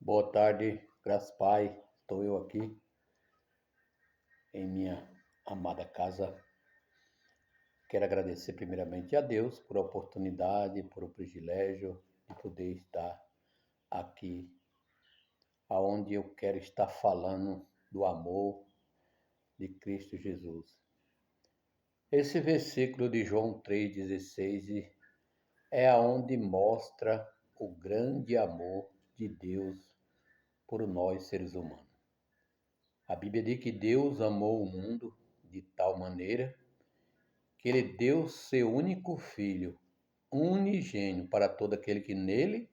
Boa tarde, graças Pai. Estou eu aqui em minha amada casa. Quero agradecer primeiramente a Deus por a oportunidade, por o privilégio de poder estar aqui, aonde eu quero estar falando do amor de Cristo Jesus. Esse versículo de João 3,16 é aonde mostra o grande amor de Deus por nós seres humanos. A Bíblia diz que Deus amou o mundo de tal maneira que ele deu seu único filho, unigênio, para todo aquele que nele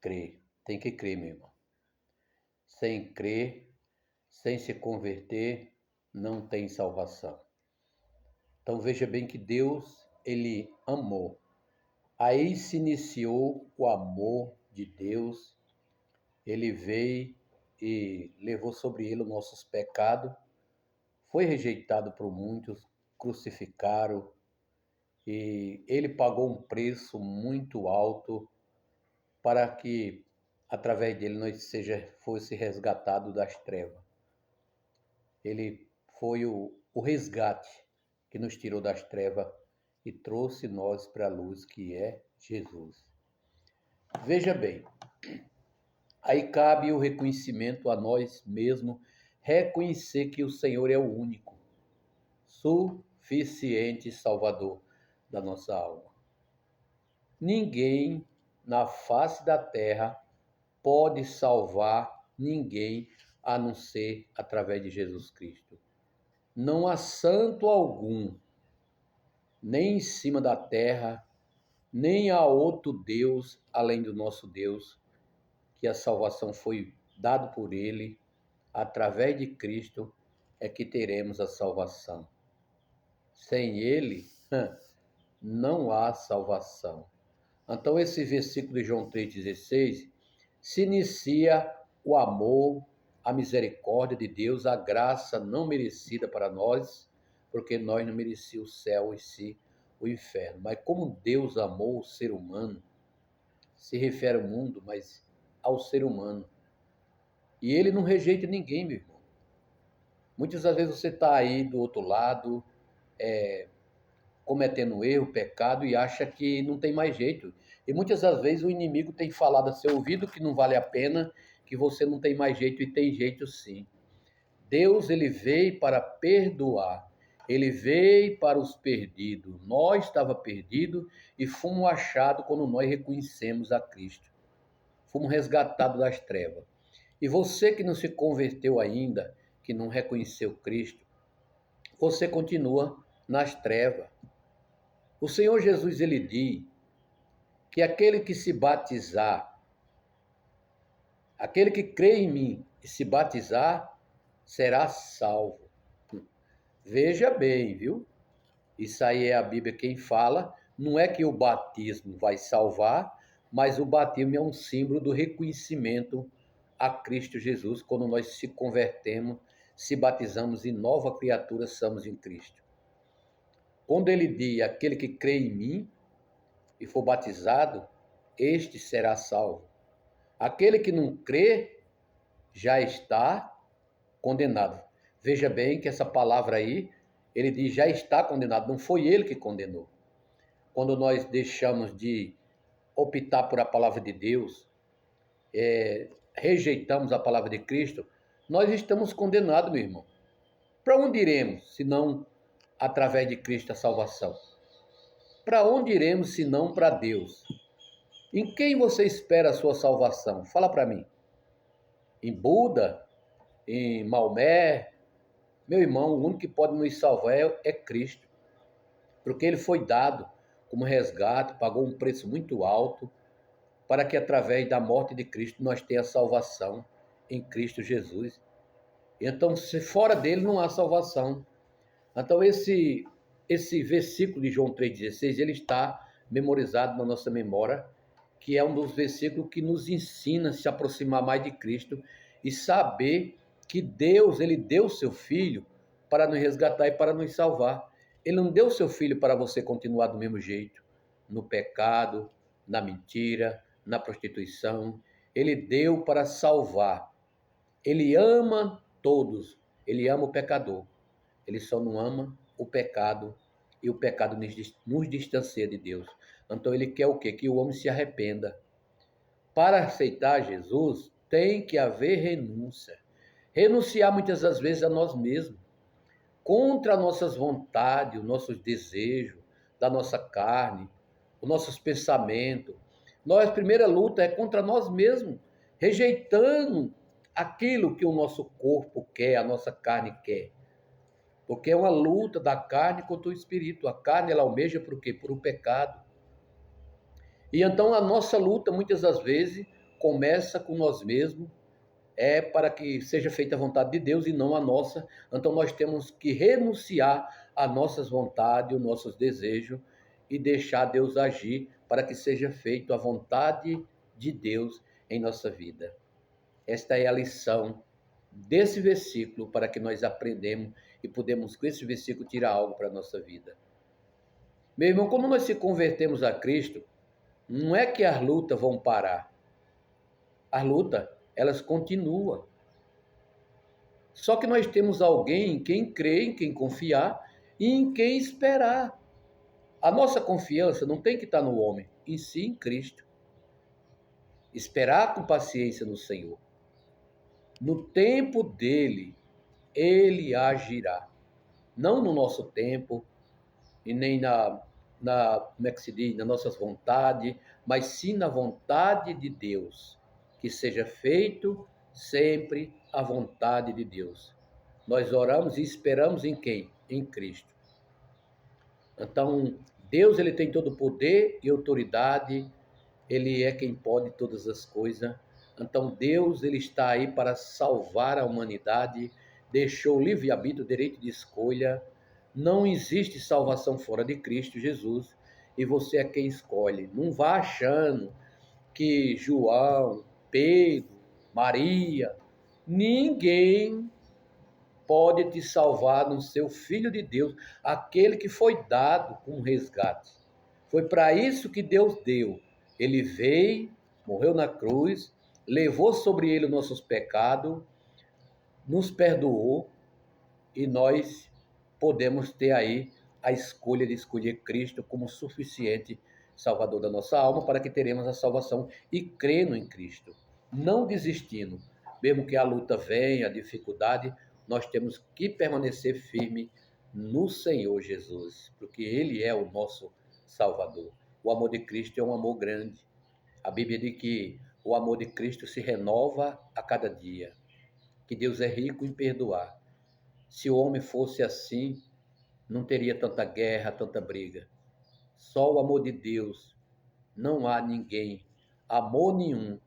crê. Tem que crer, meu irmão. Sem crer, sem se converter, não tem salvação. Então veja bem que Deus, ele amou. Aí se iniciou o amor de Deus. Ele veio e levou sobre ele os nossos pecados. Foi rejeitado por muitos, crucificaram, e ele pagou um preço muito alto para que, através dele, nós fosse resgatado das trevas. Ele foi o resgate que nos tirou das trevas e trouxe nós para a luz, que é Jesus. Veja bem, aí cabe o reconhecimento a nós mesmos, reconhecer que o Senhor é o único, suficiente Salvador da nossa alma. Ninguém na face da terra pode salvar ninguém a não ser através de Jesus Cristo. Não há santo algum, nem em cima da terra, nem há outro Deus além do nosso Deus, que a salvação foi dada por Ele, através de Cristo é que teremos a salvação. Sem Ele, não há salvação. Então, esse versículo de João 3,16 se inicia o amor, a misericórdia de Deus, a graça não merecida para nós, porque nós não merecíamos o céu e sim o inferno. Mas como Deus amou o ser humano, se refere ao mundo, mas ao ser humano. E ele não rejeita ninguém, meu irmão. Muitas das vezes você está aí do outro lado, cometendo erro, pecado e acha que não tem mais jeito. E muitas das vezes o inimigo tem falado a seu ouvido que não vale a pena, que você não tem mais jeito e tem jeito sim. Deus, ele veio para perdoar. Ele veio para os perdidos. Nós estava perdido e fomos achados quando nós reconhecemos a Cristo. Fomos resgatados das trevas. E você que não se converteu ainda, que não reconheceu Cristo, você continua nas trevas. O Senhor Jesus, ele diz que aquele que se batizar, aquele que crê em mim e se batizar, será salvo. Veja bem, viu? Isso aí é a Bíblia quem fala. Não é que o batismo vai salvar, mas o batismo é um símbolo do reconhecimento a Cristo Jesus. Quando nós se convertemos, se batizamos em nova criatura, somos em Cristo. Quando ele diz, aquele que crê em mim e for batizado, este será salvo. Aquele que não crê já está condenado. Veja bem que essa palavra aí, ele diz já está condenado, não foi ele que condenou. Quando nós deixamos de optar por a palavra de Deus, rejeitamos a palavra de Cristo, nós estamos condenados, meu irmão. Para onde iremos, se não através de Cristo a salvação? Para onde iremos, se não para Deus? Em quem você espera a sua salvação? Fala para mim. Em Buda? Em Maomé? Meu irmão, o único que pode nos salvar é Cristo. Porque ele foi dado como resgate, pagou um preço muito alto, para que através da morte de Cristo nós tenhamos salvação em Cristo Jesus. Então, se fora dele não há salvação. Então, esse versículo de João 3,16, ele está memorizado na nossa memória, que é um dos versículos que nos ensina a se aproximar mais de Cristo e saber que Deus, ele deu seu Filho para nos resgatar e para nos salvar. Ele não deu seu Filho para você continuar do mesmo jeito, no pecado, na mentira, na prostituição. Ele deu para salvar. Ele ama todos. Ele ama o pecador. Ele só não ama o pecado, e o pecado nos distancia de Deus. Então ele quer o quê? Que o homem se arrependa. Para aceitar Jesus, tem que haver renúncia. Renunciar muitas das vezes a nós mesmos, contra nossas vontades, os nossos desejos, da nossa carne, os nossos pensamentos. Nossa primeira luta é contra nós mesmos, rejeitando aquilo que o nosso corpo quer, a nossa carne quer. Porque é uma luta da carne contra o espírito. A carne, ela almeja por quê? Por o pecado. E então a nossa luta, muitas das vezes, começa com nós mesmos, é para que seja feita a vontade de Deus e não a nossa. Então nós temos que renunciar às nossas vontades, os nossos desejos e deixar Deus agir para que seja feita a vontade de Deus em nossa vida. Esta é a lição desse versículo para que nós aprendamos e podemos com esse versículo tirar algo para a nossa vida. Meu irmão, quando nós se convertemos a Cristo, não é que as lutas vão parar. As lutas, elas continuam. Só que nós temos alguém em quem crer, em quem confiar e em quem esperar. A nossa confiança não tem que estar no homem, em si em Cristo. Esperar com paciência no Senhor. No tempo dele, ele agirá. Não no nosso tempo e nem como é que se diz, nas nossas vontades, mas sim na vontade de Deus. Que seja feito sempre a vontade de Deus. Nós oramos e esperamos em quem? Em Cristo. Então, Deus, ele tem todo o poder e autoridade, ele é quem pode todas as coisas. Então, Deus, ele está aí para salvar a humanidade, deixou o livre-arbítrio, o direito de escolha. Não existe salvação fora de Cristo Jesus, e você é quem escolhe. Não vá achando que João, Pedro, Maria, ninguém pode te salvar no seu Filho de Deus, aquele que foi dado com resgate. Foi para isso que Deus deu. Ele veio, morreu na cruz, levou sobre ele os nossos pecados, nos perdoou e nós podemos ter aí a escolha de escolher Cristo como suficiente Salvador da nossa alma para que teremos a salvação e crendo em Cristo, não desistindo. Mesmo que a luta venha, a dificuldade, nós temos que permanecer firme no Senhor Jesus, porque Ele é o nosso Salvador. O amor de Cristo é um amor grande. A Bíblia diz que o amor de Cristo se renova a cada dia, que Deus é rico em perdoar. Se o homem fosse assim, não teria tanta guerra, tanta briga. Só o amor de Deus. Não há ninguém, amor nenhum,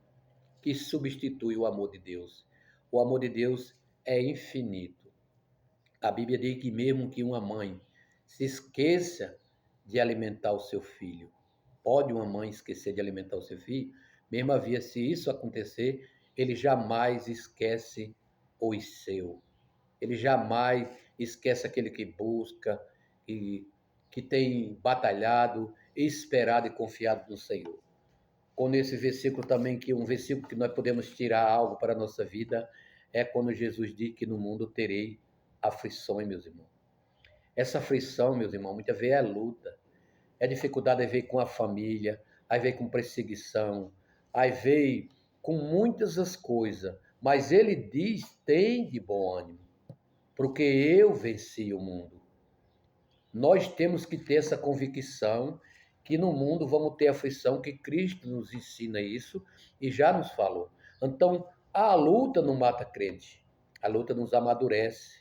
que substitui o amor de Deus. O amor de Deus é infinito. A Bíblia diz que mesmo que uma mãe se esqueça de alimentar o seu filho, pode uma mãe esquecer de alimentar o seu filho? Mesmo havia, se isso acontecer, ele jamais esquece os seus. Ele jamais esquece aquele que busca, que tem batalhado, esperado e confiado no Senhor. Com esse versículo também, que um versículo que nós podemos tirar algo para a nossa vida, é quando Jesus diz que no mundo terei aflições, meus irmãos. Essa aflição, meus irmãos, muitas vezes é luta, é dificuldade, aí vem com a família, aí vem com perseguição, aí vem com muitas as coisas, mas ele diz, tem de bom ânimo, porque eu venci o mundo. Nós temos que ter essa convicção que no mundo vamos ter aflição, que Cristo nos ensina isso e já nos falou. Então, a luta não mata crente, a luta nos amadurece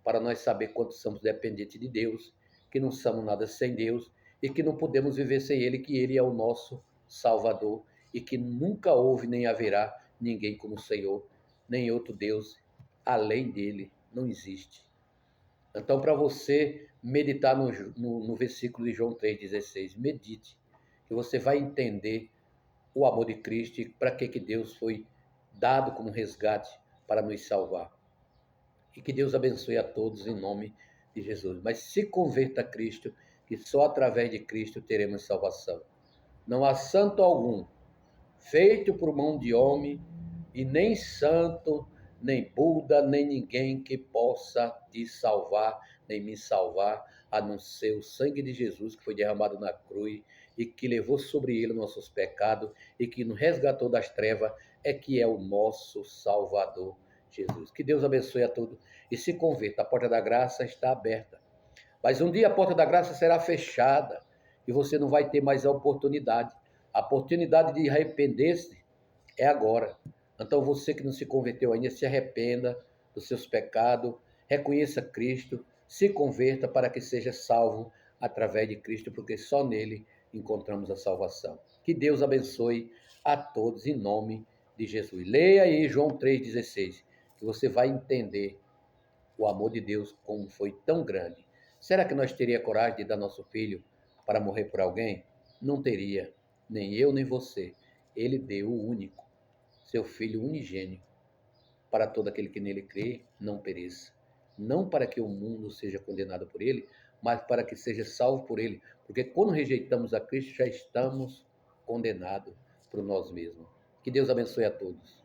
para nós saber quanto somos dependentes de Deus, que não somos nada sem Deus e que não podemos viver sem Ele, que Ele é o nosso Salvador e que nunca houve nem haverá ninguém como o Senhor, nem outro Deus além dele, não existe. Então, para você meditar no versículo de João 3,16, medite, que você vai entender o amor de Cristo e para que Deus foi dado como resgate para nos salvar. E que Deus abençoe a todos em nome de Jesus. Mas se converta a Cristo, que só através de Cristo teremos salvação. Não há santo algum feito por mão de homem, e nem santo, nem Buda, nem ninguém que possa te salvar, nem me salvar, a não ser o sangue de Jesus que foi derramado na cruz e que levou sobre ele nossos pecados e que nos resgatou das trevas, é que é o nosso Salvador Jesus. Que Deus abençoe a todos e se converta. A porta da graça está aberta. Mas um dia a porta da graça será fechada e você não vai ter mais a oportunidade. A oportunidade de arrepender-se é agora. Então você que não se converteu ainda, se arrependa dos seus pecados, reconheça Cristo, se converta para que seja salvo através de Cristo, porque só nele encontramos a salvação. Que Deus abençoe a todos em nome de Jesus. Leia aí João 3,16, que você vai entender o amor de Deus como foi tão grande. Será que nós teria coragem de dar nosso filho para morrer por alguém? Não teria, nem eu nem você. Ele deu o único, seu filho unigênito, para todo aquele que nele crê, não pereça. Não para que o mundo seja condenado por ele, mas para que seja salvo por ele. Porque quando rejeitamos a Cristo, já estamos condenados por nós mesmos. Que Deus abençoe a todos.